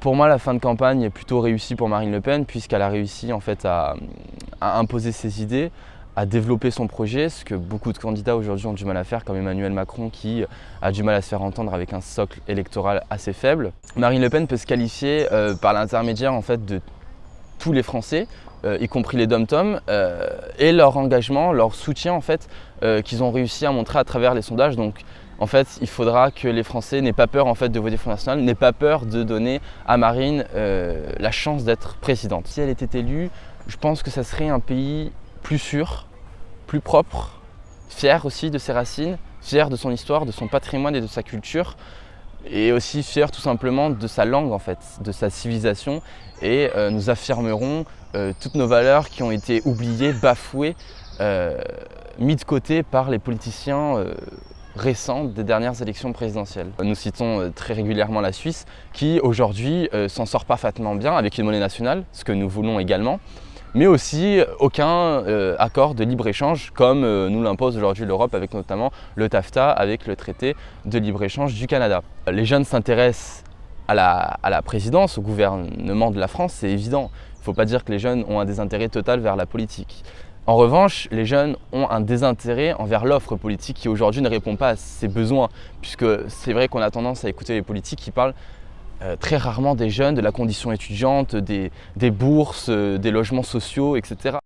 Pour moi, la fin de campagne est plutôt réussie pour Marine Le Pen puisqu'elle a réussi en fait à imposer ses idées, à développer son projet, ce que beaucoup de candidats aujourd'hui ont du mal à faire, comme Emmanuel Macron qui a du mal à se faire entendre avec un socle électoral assez faible. Marine Le Pen peut se qualifier par l'intermédiaire en fait de tous les Français, y compris les dom-tom, et leur engagement, leur soutien en fait, qu'ils ont réussi à montrer à travers les sondages. Donc, en fait, il faudra que les Français n'aient pas peur en fait, de voter Front National, n'aient pas peur de donner à Marine la chance d'être présidente. Si elle était élue, je pense que ça serait un pays plus sûr, plus propre, fier aussi de ses racines, fier de son histoire, de son patrimoine et de sa culture, et aussi fier tout simplement de sa langue en fait, de sa civilisation, et nous affirmerons toutes nos valeurs qui ont été oubliées, bafouées, mis de côté par les politiciens récents des dernières élections présidentielles. Nous citons très régulièrement la Suisse qui aujourd'hui s'en sort parfaitement bien avec une monnaie nationale, ce que nous voulons également, mais aussi aucun accord de libre-échange comme nous l'impose aujourd'hui l'Europe avec notamment le TAFTA, avec le traité de libre-échange du Canada. Les jeunes s'intéressent à la présidence, au gouvernement de la France, c'est évident. Il ne faut pas dire que les jeunes ont un désintérêt total vers la politique. En revanche, les jeunes ont un désintérêt envers l'offre politique qui aujourd'hui ne répond pas à ses besoins, puisque c'est vrai qu'on a tendance à écouter les politiques qui parlent très rarement des jeunes, de la condition étudiante, des bourses, des logements sociaux, etc.